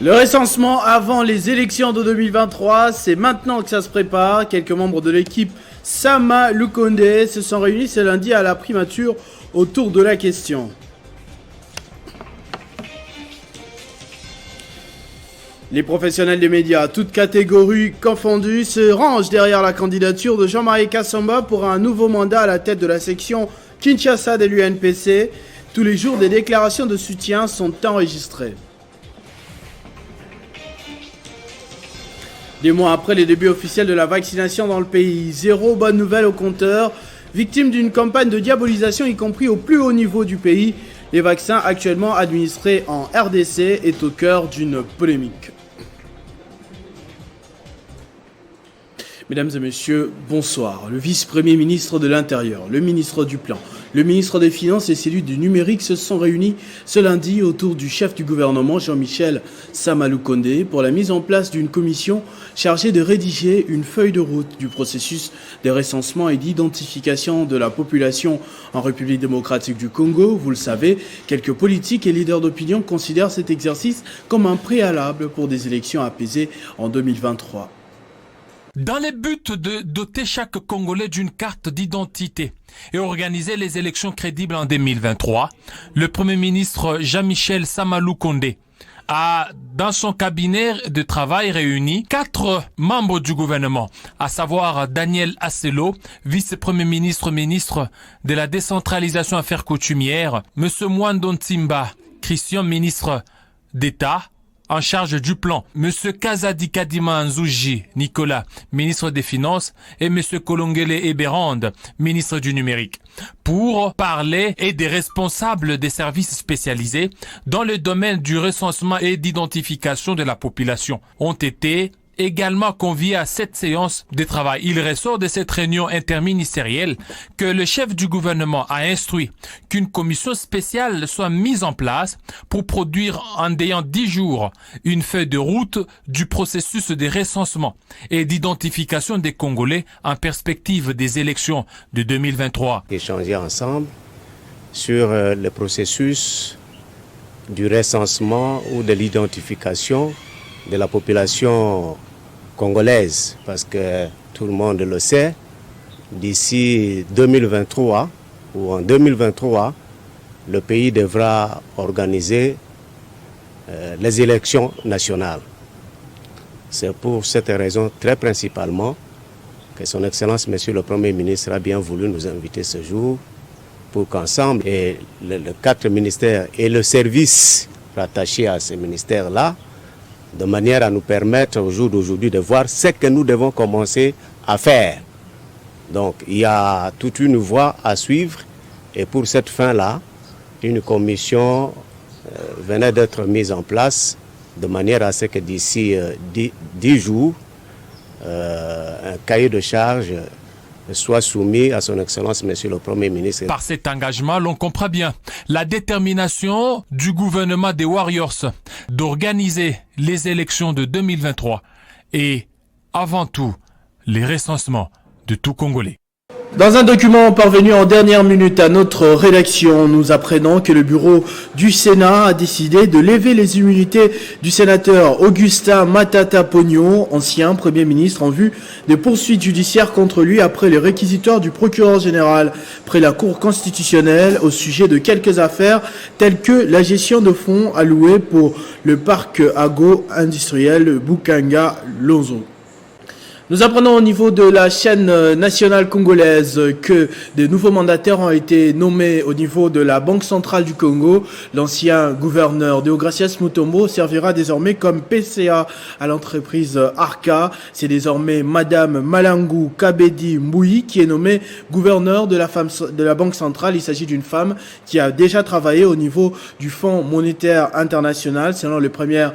Le recensement avant les élections de 2023, c'est maintenant que ça se prépare. Quelques membres de l'équipe Sama Lukonde se sont réunis ce lundi à la primature autour de la question. Les professionnels des médias, toutes catégories confondues, se rangent derrière la candidature de Jean-Marie Kassamba pour un nouveau mandat à la tête de la section Kinshasa de l'UNPC. Tous les jours, des déclarations de soutien sont enregistrées. Des mois après les débuts officiels de la vaccination dans le pays, zéro bonne nouvelle au compteur. Victime d'une campagne de diabolisation, y compris au plus haut niveau du pays, les vaccins actuellement administrés en RDC est au cœur d'une polémique. Mesdames et messieurs, bonsoir. Le vice-premier ministre de l'Intérieur, le ministre du Plan, le ministre des Finances et celui du Numérique se sont réunis ce lundi autour du chef du gouvernement, Jean-Michel Sama Lukonde, pour la mise en place d'une commission chargée de rédiger une feuille de route du processus de recensement et d'identification de la population en République démocratique du Congo. Vous le savez, quelques politiques et leaders d'opinion considèrent cet exercice comme un préalable pour des élections apaisées en 2023. Dans le but de doter chaque Congolais d'une carte d'identité et organiser les élections crédibles en 2023, le Premier ministre Jean-Michel Sama Lukonde a, dans son cabinet de travail, réuni 4 membres du gouvernement, à savoir Daniel Asselo, vice-premier ministre de la décentralisation affaires coutumières, M. Mwando Ntimba, Christian, ministre d'État, en charge du plan, M. Kazadi Kadima Nzouji Nicolas, ministre des Finances, et M. Kolongele Eberande, ministre du Numérique, pour parler et des responsables des services spécialisés dans le domaine du recensement et d'identification de la population ont été également conviés à cette séance de travail. Il ressort de cette réunion interministérielle que le chef du gouvernement a instruit qu'une commission spéciale soit mise en place pour produire en 10 jours une feuille de route du processus de recensement et d'identification des Congolais en perspective des élections de 2023. Échanger ensemble sur le processus du recensement ou de l'identification de la population congolaise, parce que tout le monde le sait, d'ici 2023 ou en 2023, le pays devra organiser les élections nationales. C'est pour cette raison très principalement que son Excellence Monsieur le Premier ministre a bien voulu nous inviter ce jour pour qu'ensemble, et les 4 ministères et le service rattaché à ces ministères-là, de manière à nous permettre au jour d'aujourd'hui de voir ce que nous devons commencer à faire. Donc il y a toute une voie à suivre et pour cette fin-là, une commission venait d'être mise en place de manière à ce que d'ici 10 jours, un cahier de charges soit soumis à son Excellence Monsieur le Premier ministre. Par cet engagement, l'on comprend bien la détermination du gouvernement des Warriors d'organiser les élections de 2023 et, avant tout, les recensements de tout Congolais. Dans un document parvenu en dernière minute à notre rédaction, nous apprenons que le bureau du Sénat a décidé de lever les immunités du sénateur Augustin Matata Pogno, ancien Premier ministre, en vue des poursuites judiciaires contre lui après les réquisitoires du procureur général près la Cour constitutionnelle au sujet de quelques affaires telles que la gestion de fonds alloués pour le parc agro-industriel Bukanga-Lonzo. Nous apprenons au niveau de la chaîne nationale congolaise que des nouveaux mandataires ont été nommés au niveau de la Banque centrale du Congo. L'ancien gouverneur Deogracias Mutombo servira désormais comme PCA à l'entreprise Arca. C'est désormais Madame Malangu Kabedi Mboui qui est nommée gouverneur de la Banque centrale. Il s'agit d'une femme qui a déjà travaillé au niveau du Fonds monétaire international. Selon les premières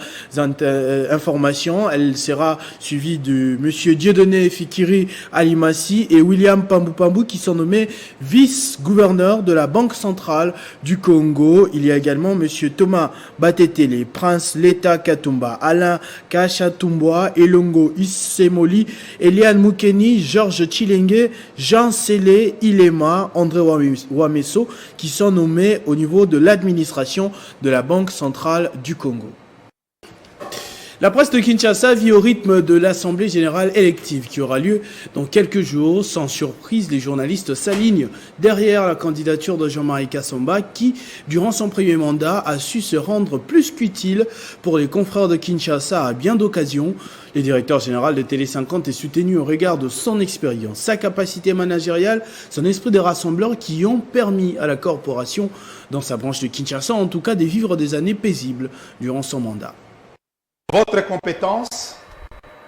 informations, elle sera suivie de Monsieur Dieudonné Fikiri Alimassi et William Pambou qui sont nommés vice-gouverneurs de la Banque centrale du Congo. Il y a également monsieur Thomas Batetele, Prince Leta Katumba, Alain Kachatumbwa, Elongo Isemoli, Eliane Moukeni, Georges Chilenge, Jean Sélé Ilema, André Wameso qui sont nommés au niveau de l'administration de la Banque centrale du Congo. La presse de Kinshasa vit au rythme de l'Assemblée générale élective qui aura lieu dans quelques jours. Sans surprise, les journalistes s'alignent derrière la candidature de Jean-Marie Kassamba qui, durant son premier mandat, a su se rendre plus qu'utile pour les confrères de Kinshasa à bien d'occasions. Le directeur général de Télé 50 est soutenu au regard de son expérience, sa capacité managériale, son esprit de rassembleur qui ont permis à la corporation, dans sa branche de Kinshasa en tout cas, de vivre des années paisibles durant son mandat. Votre compétence,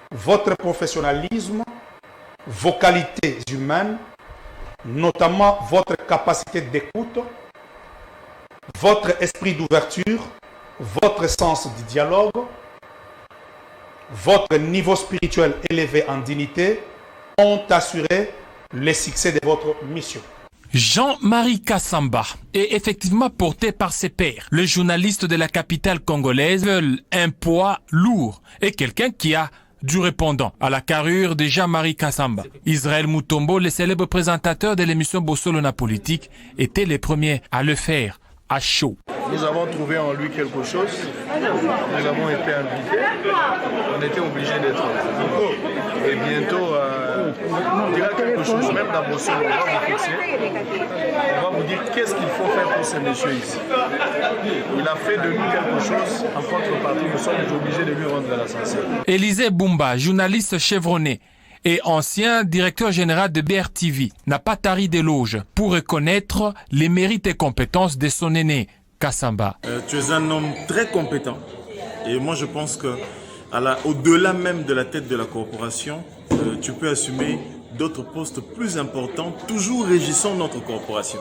votre professionnalisme, vos qualités humaines, notamment votre capacité d'écoute, votre esprit d'ouverture, votre sens du dialogue, votre niveau spirituel élevé en dignité ont assuré le succès de votre mission. Jean-Marie Kassamba est effectivement porté par ses pairs. Les journalistes de la capitale congolaise veulent un poids lourd et quelqu'un qui a du répondant à la carrure de Jean-Marie Kassamba. Israël Mutombo, le célèbre présentateur de l'émission Bossolona Politique, était le premier à le faire à chaud. Nous avons trouvé en lui quelque chose. Nous avons été invités. On était obligés d'être là. Et bientôt, on dira quelque chose. Même dans Bosso, on va vous fixer. On va vous dire qu'est-ce qu'il faut faire pour ce monsieur ici. Il a fait de nous quelque chose. En contrepartie, nous sommes obligés de lui rendre l'ascenseur. Élisée Bumba, journaliste chevronné et ancien directeur général de BRTV, n'a pas tari d'éloges pour reconnaître les mérites et compétences de son aîné, Kassamba. Tu es un homme très compétent et moi je pense que au-delà même de la tête de la corporation, tu peux assumer d'autres postes plus importants, toujours régissant notre corporation.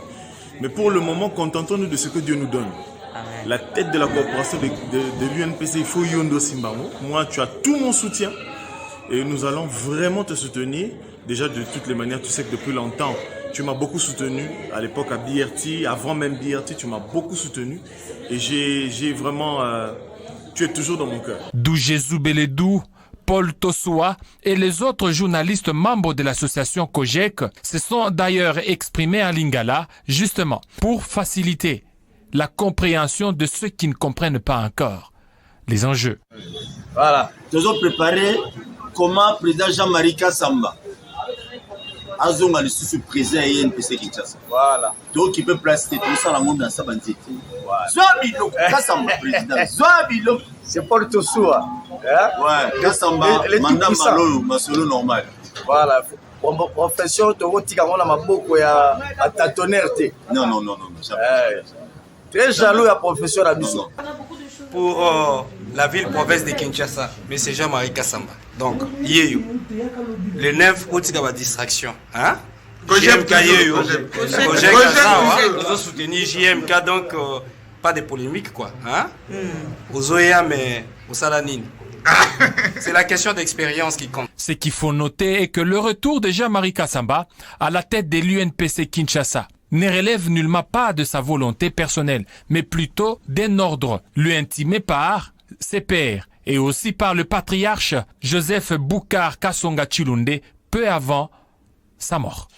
Mais pour le moment, contentons-nous de ce que Dieu nous donne. La tête de la corporation de l'UNPC, il faut Yondo Simbango. Moi, tu as tout mon soutien et nous allons vraiment te soutenir. Déjà, de toutes les manières, tu sais que depuis longtemps, tu m'as beaucoup soutenu. À l'époque, à BRT, avant même BRT, tu m'as beaucoup soutenu. Et j'ai vraiment... tu es toujours dans mon cœur. Jésus Beledou, Paul Tossoua et les autres journalistes membres de l'association COGEC se sont d'ailleurs exprimés en lingala, justement, pour faciliter la compréhension de ceux qui ne comprennent pas encore les enjeux. Voilà, nous avons préparé comment le président Jean-Marie Kassamba Azonga le sous-président et NPC Kinshasa. Voilà. Donc il peut placer tout ça dans le monde dans sa bandite. Zwabilo, Kassamba président. Zwabilo. C'est Paul Tossoua. Ouais, Kassamba, mandat malo, masolo normal. Voilà. Profession, tu vois, tu as beaucoup à tâtonner. Non. Très jaloux à la profession à Bissou. Pour la ville-province de Kinshasa, M. Jean-Marie Kassamba. Donc, Yeyo. Le 9, où tu as la distraction. Hein? JMK Yeyo. Nous avons soutenu JMK, donc pas de polémique, quoi. Hein? Ozoya, mais au Salanine. C'est la question d'expérience qui compte. Ce qu'il faut noter est que le retour de Jean-Marie Kassamba à la tête de l'UNPC Kinshasa ne relève nullement pas de sa volonté personnelle, mais plutôt d'un ordre lui intimé par ses pairs et aussi par le patriarche Joseph Boukar Kassonga Chilunde peu avant sa mort.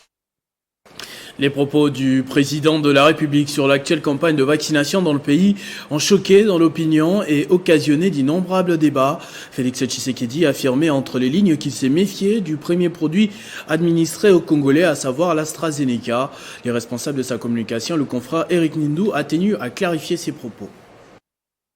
Les propos du président de la République sur l'actuelle campagne de vaccination dans le pays ont choqué dans l'opinion et occasionné d'innombrables débats. Félix Tshisekedi a affirmé entre les lignes qu'il s'est méfié du premier produit administré aux Congolais, à savoir l'AstraZeneca. Les responsables de sa communication, le confrère Eric Nindou, a tenu à clarifier ses propos.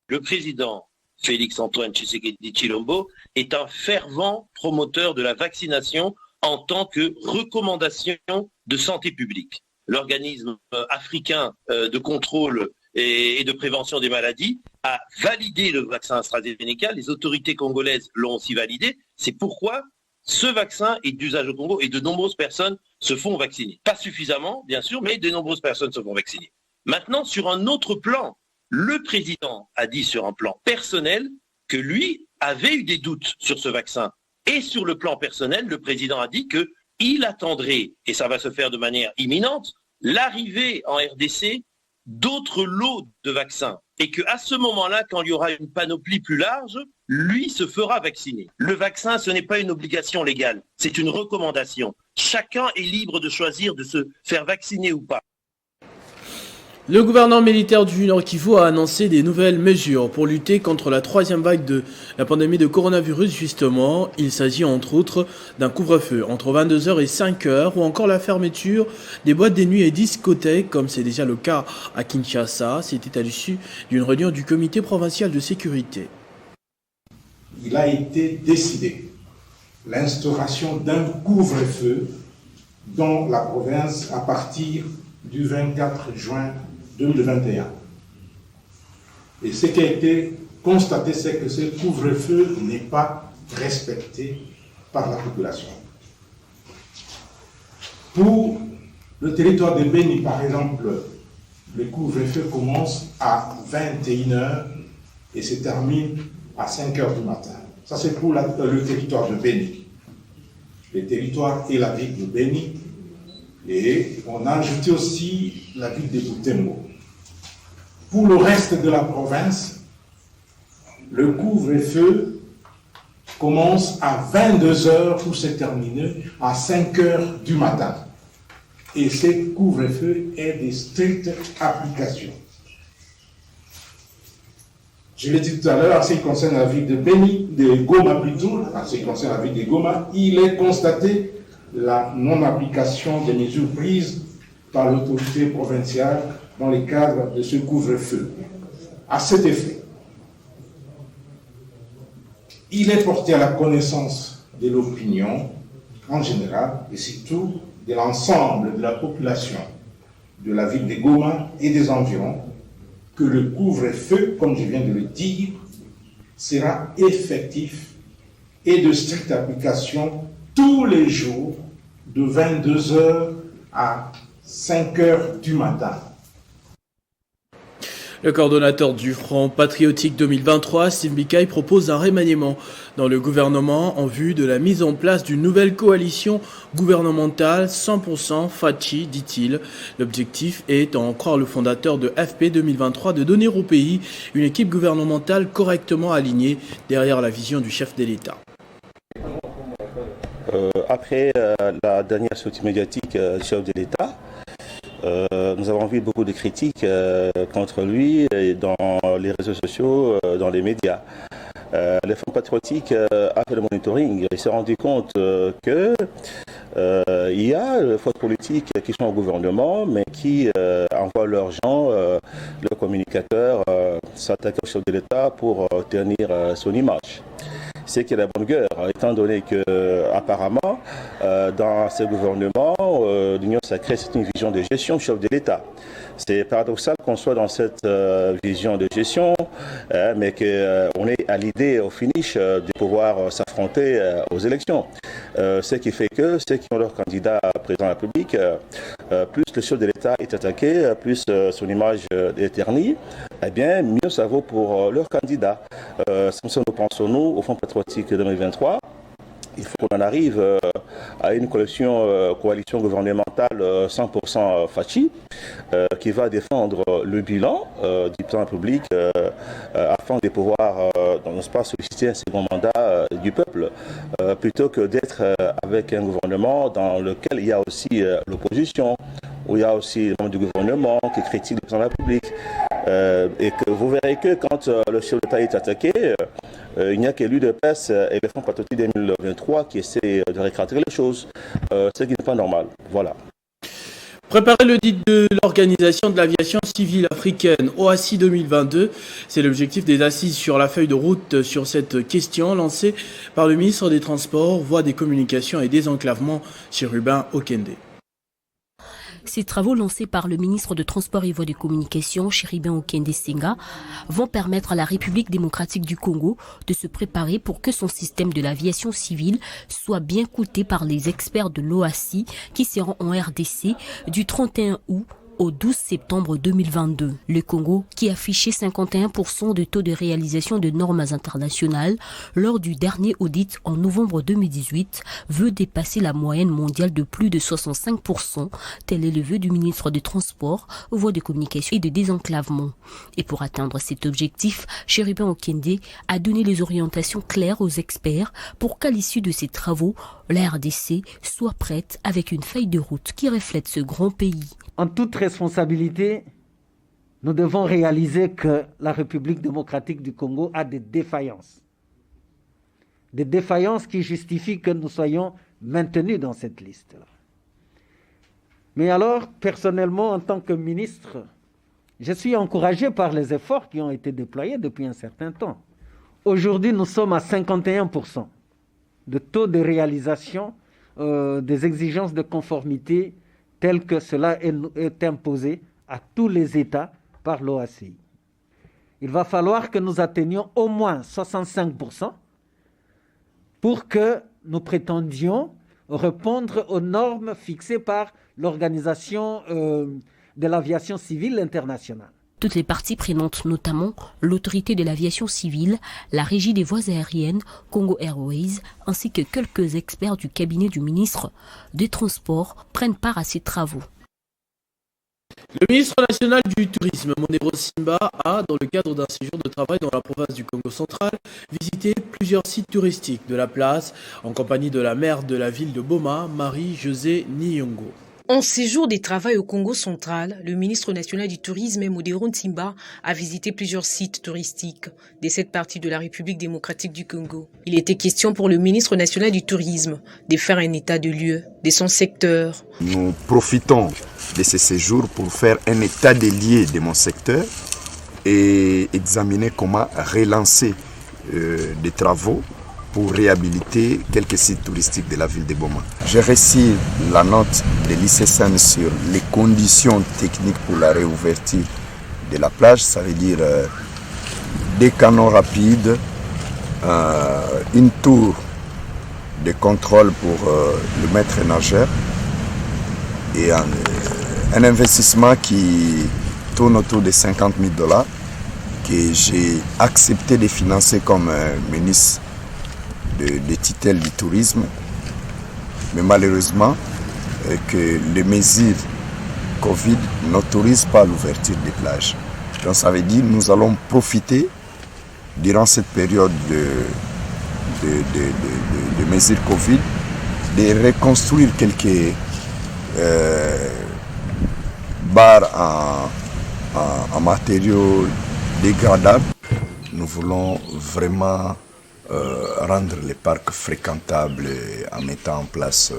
Le président Félix-Antoine Tshisekedi Tshilombo est un fervent promoteur de la vaccination en tant que recommandation de santé publique. L'organisme africain de contrôle et de prévention des maladies a validé le vaccin AstraZeneca. Les autorités congolaises l'ont aussi validé. C'est pourquoi ce vaccin est d'usage au Congo et de nombreuses personnes se font vacciner. Pas suffisamment, bien sûr, mais de nombreuses personnes se font vacciner. Maintenant, sur un autre plan, le président a dit sur un plan personnel que lui avait eu des doutes sur ce vaccin Et sur le plan personnel, le président a dit qu'il attendrait, et ça va se faire de manière imminente, l'arrivée en RDC d'autres lots de vaccins. Et qu'à ce moment-là, quand il y aura une panoplie plus large, lui se fera vacciner. Le vaccin, ce n'est pas une obligation légale, c'est une recommandation. Chacun est libre de choisir de se faire vacciner ou pas. Le gouvernement militaire du Nord Kivu a annoncé des nouvelles mesures pour lutter contre la troisième vague de la pandémie de coronavirus. Justement, il s'agit entre autres d'un couvre-feu entre 22h et 5h ou encore la fermeture des boîtes de nuit et discothèques comme c'est déjà le cas à Kinshasa. C'était à l'issue d'une réunion du comité provincial de sécurité. Il a été décidé l'instauration d'un couvre-feu dans la province à partir du 24 juin 2021. Et ce qui a été constaté, c'est que ce couvre-feu n'est pas respecté par la population. Pour le territoire de Beni, par exemple, le couvre-feu commence à 21h et se termine à 5h du matin. Ça, c'est pour le territoire de Beni. Le territoire et la ville de Beni. Et on a ajouté aussi la ville de Butembo. Pour le reste de la province, le couvre-feu commence à 22h pour se terminer à 5h du matin. Et ce couvre-feu est de stricte application. Je l'ai dit tout à l'heure, en ce qui concerne la ville de Beni, de Goma plutôt, en ce qui concerne la ville de Goma, il est constaté la non-application des mesures prises par l'autorité provinciale dans le cadre de ce couvre-feu. À cet effet, il est porté à la connaissance de l'opinion en général et surtout de l'ensemble de la population de la ville de Goma et des environs que le couvre-feu, comme je viens de le dire, sera effectif et de stricte application tous les jours de 22h à 5h du matin. Le coordonnateur du Front Patriotique 2023, Simbikai, propose un remaniement dans le gouvernement en vue de la mise en place d'une nouvelle coalition gouvernementale 100% Fachi, dit-il. L'objectif est, en croire le fondateur de FP 2023, de donner au pays une équipe gouvernementale correctement alignée derrière la vision du chef de l'État. Après la dernière sortie médiatique du chef de l'État, nous avons vu beaucoup de critiques contre lui dans les réseaux sociaux, dans les médias. Le Front Patriotique a fait le monitoring. Il s'est rendu compte qu'il y a des forces politiques qui sont au gouvernement, mais qui envoient leurs gens, leurs communicateurs, s'attaquer au chef de l'État pour tenir son image. C'est qu'il y a la bonne guerre, étant donné que apparemment dans ce gouvernement, l'Union sacrée, c'est une vision de gestion chef de l'État. C'est paradoxal qu'on soit dans cette vision de gestion, mais qu'on est à l'idée au finish de pouvoir s'affronter aux élections. Ce qui fait que ceux qui ont leur candidat président de la République, plus le chef de l'État est attaqué, plus son image est ternie, eh bien mieux ça vaut pour leur candidat. C'est comme ça nous pensons, nous, au Front Patriotique 2023. Il faut qu'on en arrive à une coalition gouvernementale 100% Fachi qui va défendre le bilan du président de la République afin de pouvoir, n'est-ce pas, solliciter un second mandat du peuple plutôt que d'être avec un gouvernement dans lequel il y a aussi l'opposition, où il y a aussi les membres du gouvernement qui critiquent le président de la République. Et que vous verrez que quand le chef d'État est attaqué, il n'y a que l'UDPS et le Front Patriotique 2023 qui essaient de récrater les choses, ce qui n'est pas normal. Voilà. Préparer l'audit de l'Organisation de l'aviation civile africaine OACI 2022, c'est l'objectif des assises sur la feuille de route sur cette question lancée par le ministre des Transports, Voies des Communications et Désenclavement, Chérubin Okende. Ces travaux lancés par le ministre de Transport et Voies de Communication, Chérubin Okende Senga, vont permettre à la République démocratique du Congo de se préparer pour que son système de l'aviation civile soit bien coûté par les experts de l'OACI qui seront en RDC du 31 août au 12 septembre 2022. Le Congo, qui affichait 51% de taux de réalisation de normes internationales lors du dernier audit en novembre 2018, veut dépasser la moyenne mondiale de plus de 65%, tel est le vœu du ministre des Transports, voies de communication et de désenclavement. Et pour atteindre cet objectif, Chéribin Okende a donné les orientations claires aux experts pour qu'à l'issue de ces travaux, la RDC soit prête avec une feuille de route qui reflète ce grand pays. En toute responsabilité, nous devons réaliser que la République démocratique du Congo a des défaillances. Des défaillances qui justifient que nous soyons maintenus dans cette liste-là. Mais alors, personnellement, en tant que ministre, je suis encouragé par les efforts qui ont été déployés depuis un certain temps. Aujourd'hui, nous sommes à 51% de taux de réalisation des exigences de conformité telles que cela est imposé à tous les États par l'OACI. Il va falloir que nous atteignions au moins 65% pour que nous prétendions répondre aux normes fixées par l'Organisation de l'aviation civile internationale. Toutes les parties prenantes, notamment l'autorité de l'aviation civile, la régie des voies aériennes, Congo Airways, ainsi que quelques experts du cabinet du ministre des Transports, prennent part à ces travaux. Le ministre national du Tourisme, Monero Simba, a, dans le cadre d'un séjour de travail dans la province du Congo central, visité plusieurs sites touristiques de la place, en compagnie de la maire de la ville de Boma, Marie-Josée Niyongo. En séjour de travail au Congo central, le ministre national du Tourisme, Monero Simba, a visité plusieurs sites touristiques de cette partie de la République démocratique du Congo. Il était question pour le ministre national du Tourisme de faire un état de lieu de son secteur. Nous profitons de ce séjour pour faire un état des lieux de mon secteur et examiner comment relancer des travaux pour réhabiliter quelques sites touristiques de la ville de Boma. J'ai reçu la note de l'ICSN sur les conditions techniques pour la réouverture de la plage, ça veut dire des canons rapides, une tour de contrôle pour le maître nageur et un investissement qui tourne autour de $50 000 que j'ai accepté de financer comme ministre de tutelle du tourisme, mais malheureusement que les mesures Covid n'autorisent pas l'ouverture des plages. Donc ça veut dire que nous allons profiter durant cette période de mesures Covid de reconstruire quelques bars en matériaux dégradables. Nous voulons vraiment rendre les parcs fréquentables en mettant en place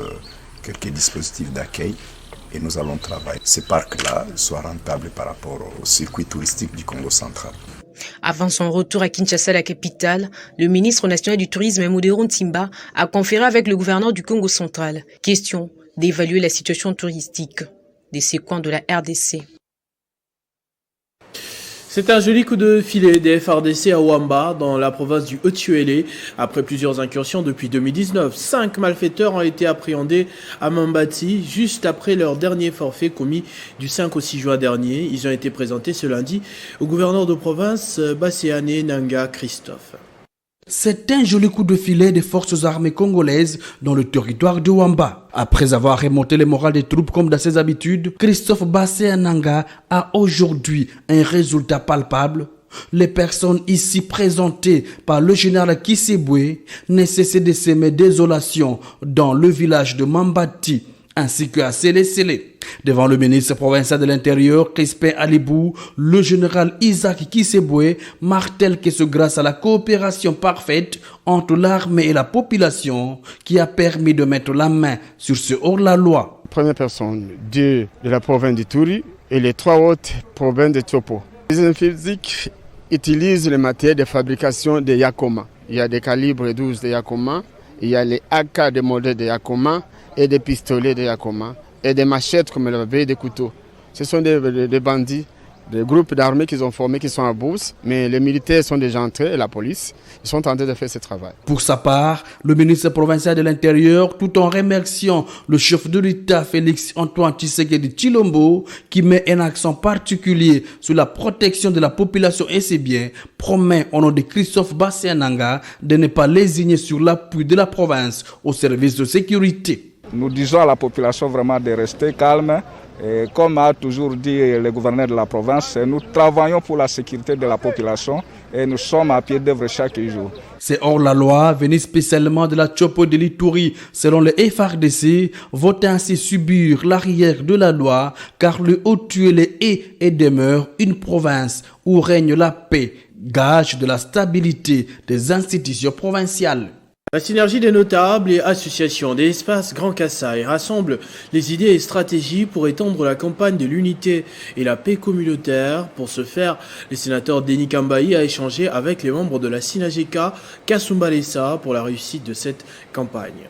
quelques dispositifs d'accueil et nous allons travailler que ces parcs-là soient rentables par rapport au circuit touristique du Congo central. Avant son retour à Kinshasa, la capitale, le ministre national du Tourisme, Monero Simba, a conféré avec le gouverneur du Congo central. Question d'évaluer la situation touristique de ces coins de la RDC. C'est un joli coup de filet des FARDC à Ouamba, dans la province du Haut-Tuélé. Après plusieurs incursions depuis 2019, 5 malfaiteurs ont été appréhendés à Mambati, juste après leur dernier forfait commis du 5 au 6 juin dernier. Ils ont été présentés ce lundi au gouverneur de province, Basséane Nanga Christophe. C'est un joli coup de filet des forces armées congolaises dans le territoire de Ouamba. Après avoir remonté le moral des troupes comme dans ses habitudes, Christophe Basséananga a aujourd'hui un résultat palpable. Les personnes ici présentées par le général Kisebwe ne cessaient de semer désolation dans le village de Mambati ainsi qu'à Sélé-Sélé. Devant le ministre provincial de l'Intérieur, Crispin Alibou, le général Isaac Kisebwe martèle que c'est grâce à la coopération parfaite entre l'armée et la population qui a permis de mettre la main sur ce hors-la-loi. Première personne, de la province d'Ituri et les 3 autres provinces de Tiopo. Les ingénieurs physiques utilisent le matériel de fabrication de Yakoma. Il y a des calibres 12 de Yakoma, il y a les AK de modèle de Yakoma et des pistolets de Yakoma et des machettes comme le baie des couteaux. Ce sont des bandits des groupes d'armées qu'ils ont formés qui sont à Brousse, mais les militaires sont déjà entrés et la police, ils sont en train de faire ce travail. Pour sa part, le ministre provincial de l'Intérieur, tout en remerciant le chef de l'État Félix Antoine Tshisekedi Tshilombo, qui met un accent particulier sur la protection de la population et ses biens, promet au nom de Christophe Bassé-Nanga de ne pas lésigner sur l'appui de la province au service de sécurité. Nous disons à la population vraiment de rester calme. Et comme a toujours dit le gouverneur de la province, nous travaillons pour la sécurité de la population et nous sommes à pied d'œuvre chaque jour. C'est hors la loi, venu spécialement de la Tchopo de l'Ituri, selon le FRDC, vont ainsi subir l'arrière de la loi, car le Haut-Tuile est et demeure une province où règne la paix, gage de la stabilité des institutions provinciales. La synergie des notables et associations des espaces Grand Kassai rassemble les idées et stratégies pour étendre la campagne de l'unité et la paix communautaire. Pour ce faire, le sénateur Denis Kambayi a échangé avec les membres de la Sinajeka Kasumba Lessa pour la réussite de cette campagne.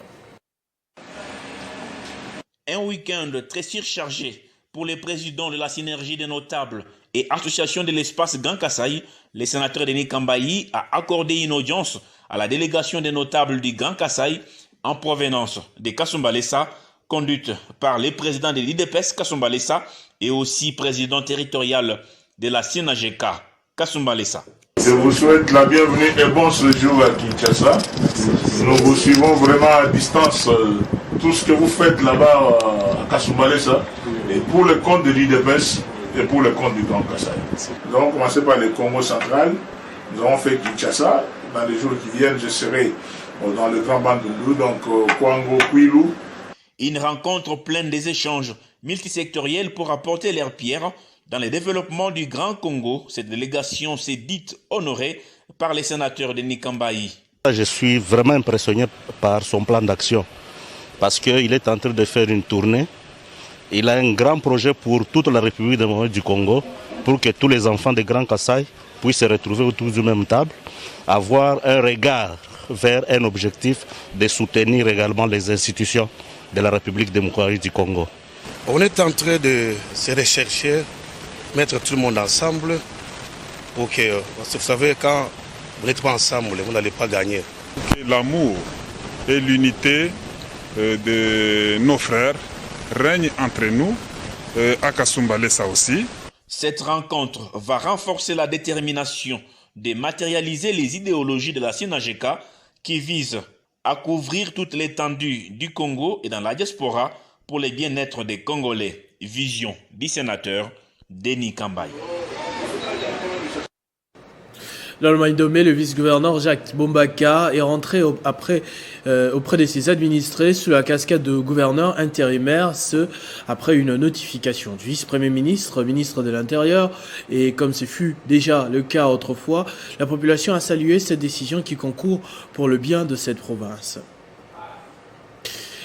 Un week-end très surchargé pour les présidents de la synergie des notables et associations de l'espace Grand Kassai. Le sénateur Denis Kambayi a accordé une audience à la délégation des notables du Grand Kassai en provenance de Kasumba Lessa, conduite par les présidents de l'IDPS Kasumba Lessa et aussi président territorial de la Sinajeka Kasumba Lessa. Je vous souhaite la bienvenue et bon séjour à Kinshasa. Nous vous suivons vraiment à distance tout ce que vous faites là-bas à Kasumba Lessa et pour le compte de l'IDPS et pour le compte du Grand Kassai. Nous allons commencer par le Congo central. Nous avons fait Kinshasa. Dans les jours qui viennent, je serai dans le Grand Bandundu, donc Kwango, Kwilu. Une rencontre pleine des échanges multisectoriels pour apporter leur pierre dans le développement du Grand Congo. Cette délégation s'est dite honorée par les sénateurs de Nikambayi. Je suis vraiment impressionné par son plan d'action parce qu'il est en train de faire une tournée. Il a un grand projet pour toute la République démocratique du Congo pour que tous les enfants de Grand Kassai puissent se retrouver autour d'une même table, avoir un regard vers un objectif de soutenir également les institutions de la République démocratique du Congo. On est en train de se rechercher, mettre tout le monde ensemble pour que, parce que vous savez, quand vous n'êtes pas ensemble, vous n'allez pas gagner. L'amour et l'unité de nos frères règnent entre nous, à Kasumba Lessa aussi. Cette rencontre va renforcer la détermination de matérialiser les idéologies de la Sinajeka qui visent à couvrir toute l'étendue du Congo et dans la diaspora pour le bien-être des Congolais. Vision du sénateur Denis Kambayi. L'Allemagne Domé, le vice-gouverneur Jacques Bombaka est rentré auprès de ses administrés sous la casquette de gouverneur intérimaire, ce après une notification du vice-premier ministre, ministre de l'Intérieur. Et comme ce fut déjà le cas autrefois, la population a salué cette décision qui concourt pour le bien de cette province.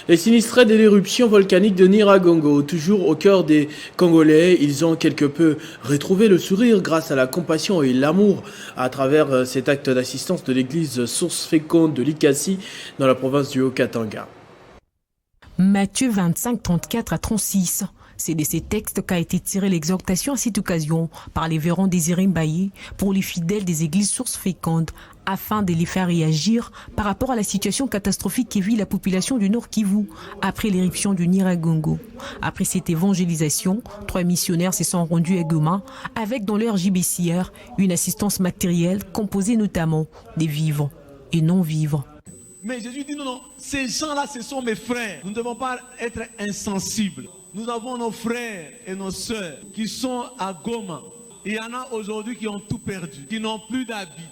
Les sinistrés de l'éruption volcanique de Nyiragongo, toujours au cœur des Congolais, ils ont quelque peu retrouvé le sourire grâce à la compassion et l'amour à travers cet acte d'assistance de l'église Source Féconde de Likasi dans la province du Haut-Katanga. Matthieu 25, 34 à 36. C'est de ces textes qu'a été tirée l'exhortation à cette occasion par les Vérons Désiré Mbaye pour les fidèles des églises Source Féconde afin de les faire réagir par rapport à la situation catastrophique qui vit la population du Nord Kivu après l'éruption du Nyiragongo. Après cette évangélisation, 3 missionnaires se sont rendus à Goma avec dans leur JBCR une assistance matérielle composée notamment des vivants et non-vivants. Mais Jésus dit non, ces gens-là, ce sont mes frères. Nous ne devons pas être insensibles. Nous avons nos frères et nos sœurs qui sont à Goma. Il y en a aujourd'hui qui ont tout perdu, qui n'ont plus d'habits.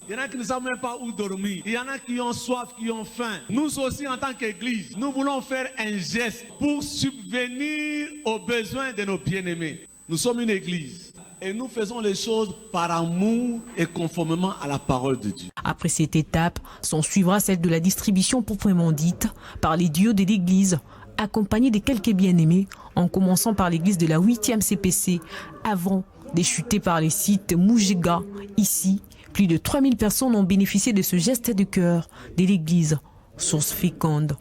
Il y en a qui ne savent même pas où dormir. Il y en a qui ont soif, qui ont faim. Nous aussi, en tant qu'Église, nous voulons faire un geste pour subvenir aux besoins de nos bien-aimés. Nous sommes une Église. Et nous faisons les choses par amour et conformément à la parole de Dieu. Après cette étape, s'en suivra celle de la distribution proprement dite par les dieux de l'Église, accompagnés de quelques bien-aimés, en commençant par l'église de la 8e CPC, avant de chuter par les sites Moujega. Ici, plus de 3000 personnes ont bénéficié de ce geste de cœur de l'église Source Féconde.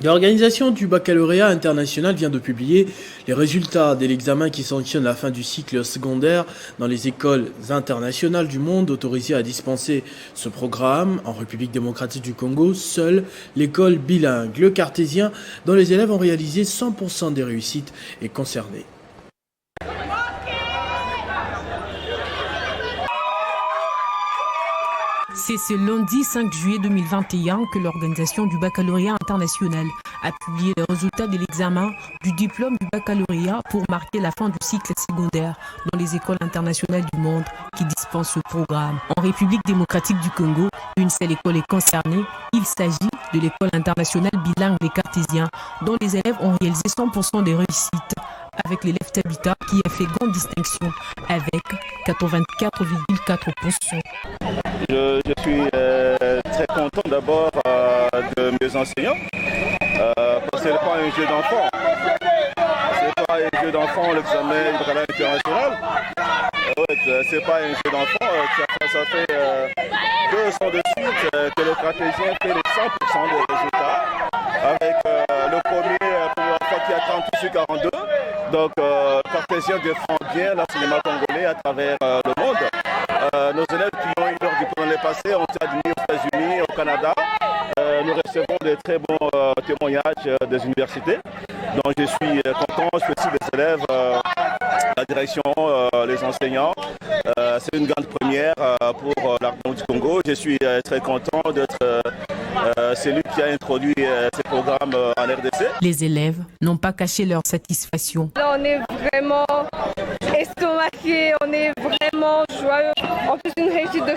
L'organisation du baccalauréat international vient de publier les résultats de l'examen qui sanctionne la fin du cycle secondaire dans les écoles internationales du monde autorisées à dispenser ce programme. En République démocratique du Congo, seule l'école bilingue, le cartésien, dont les élèves ont réalisé 100% des réussites, est concernée. C'est ce lundi 5 juillet 2021 que l'organisation du baccalauréat international a publié les résultats de l'examen du diplôme du baccalauréat pour marquer la fin du cycle secondaire dans les écoles internationales du monde qui dispensent ce programme. En République démocratique du Congo, une seule école est concernée. Il s'agit de l'école internationale bilingue des Cartésiens, dont les élèves ont réalisé 100% des réussites, avec l'élève Tabita qui a fait grande distinction avec 84,4%. Je suis très content d'abord de mes enseignants, parce que ce n'est pas un jeu d'enfant. C'est pas un jeu d'enfant l'examen du baccalauréat international. C'est pas un jeu d'enfant. Ça fait 2 ans de suite que le cartésien fait les 100% des résultats, avec le première fois qui a 30 sur 42. Donc le cartésien défend bien l'enseignement congolais à travers le monde. Nos élèves qui ont eu leur diplôme l'année passée ont été admis aux États-Unis, au Canada. Nous recevons de très bons témoignages des universités. Donc je suis content, je félicite les élèves, la direction, les enseignants. C'est une grande première pour l'Arc du Congo. Je suis très content d'être celui qui a introduit ces programmes en RDC. Les élèves n'ont pas caché leur satisfaction. Là, on est vraiment estomaqués, on est vraiment joyeux. En plus, une réussite de 100%.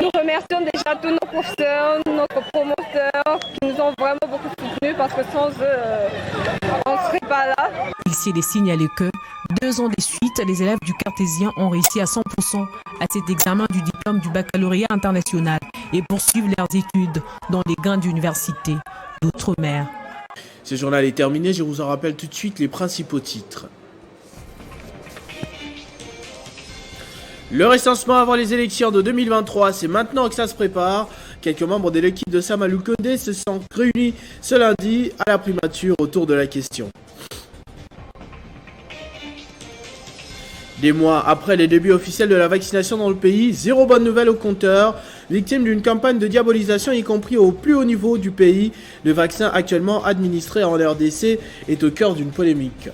Nous remercions déjà tous nos professeurs, notre promoteur qui nous ont vraiment beaucoup soutenus parce que sans eux, on ne serait pas là. Il s'est des signalé que 2 ans de suite, les élèves du cartésien ont réussi à 100% à cet examen du diplôme du baccalauréat international et poursuivent leurs études dans les grandes universités d'outre-mer. Ce journal est terminé, je vous en rappelle tout de suite les principaux titres. Le recensement avant les élections de 2023, c'est maintenant que ça se prépare. Quelques membres de l'équipe de Samalou Kondé se sont réunis ce lundi à la primature autour de la question. Des mois après les débuts officiels de la vaccination dans le pays, zéro bonne nouvelle au compteur. Victime d'une campagne de diabolisation, y compris au plus haut niveau du pays, le vaccin actuellement administré en RDC est au cœur d'une polémique.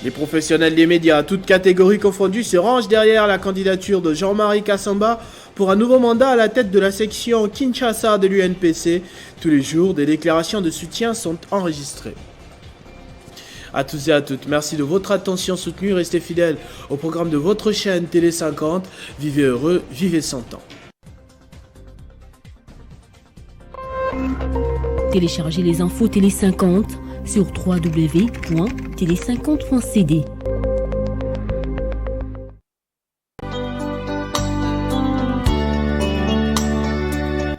Les professionnels des médias, toutes catégories confondues, se rangent derrière la candidature de Jean-Marie Kassamba pour un nouveau mandat à la tête de la section Kinshasa de l'UNPC. Tous les jours, des déclarations de soutien sont enregistrées. À tous et à toutes, merci de votre attention soutenue. Restez fidèles au programme de votre chaîne Télé 50. Vivez heureux, vivez 100 ans. Téléchargez les infos Télé 50 sur www.tele50.cd.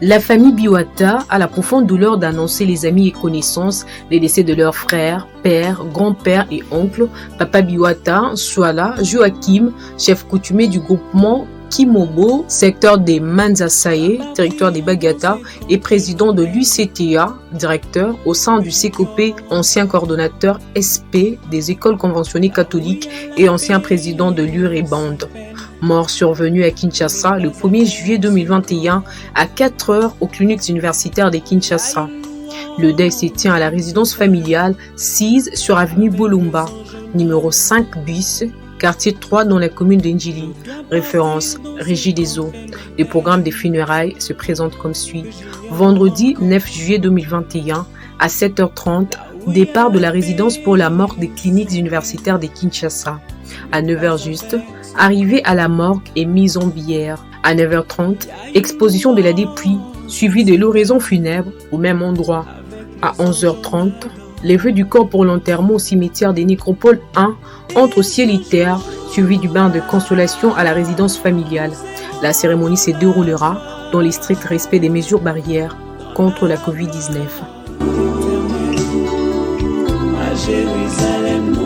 La famille Biwata a la profonde douleur d'annoncer les amis et connaissances les décès de leurs frères, pères, grands-pères et oncles. Papa Biwata, Swala Joachim, chef coutumier du groupement Kimobo, secteur des Manzasaye, territoire des Bagata, et président de l'UCTA, directeur au sein du CECOP, ancien coordonnateur SP des écoles conventionnées catholiques et ancien président de l'UREBAND. Mort survenue à Kinshasa le 1er juillet 2021 à 4 heures aux cliniques universitaires de Kinshasa. Le deuil se tient à la résidence familiale 6 sur avenue Bolumba, numéro 5 bis, quartier 3 dans la commune d'Indjili. Référence Régie des eaux. Le programme des funérailles se présente comme suit. Vendredi 9 juillet 2021 à 7h30, départ de la résidence pour la morgue des cliniques universitaires de Kinshasa. À 9h juste, arrivée à la morgue et mise en bière. À 9h30, exposition de la dépouille, suivie de l'oraison funèbre au même endroit. À 11h30, levée du corps pour l'enterrement au cimetière des Nécropoles 1, entre ciel et terre, suivi du bain de consolation à la résidence familiale. La cérémonie se déroulera dans le strict respect des mesures barrières contre la Covid-19. Jérusalem.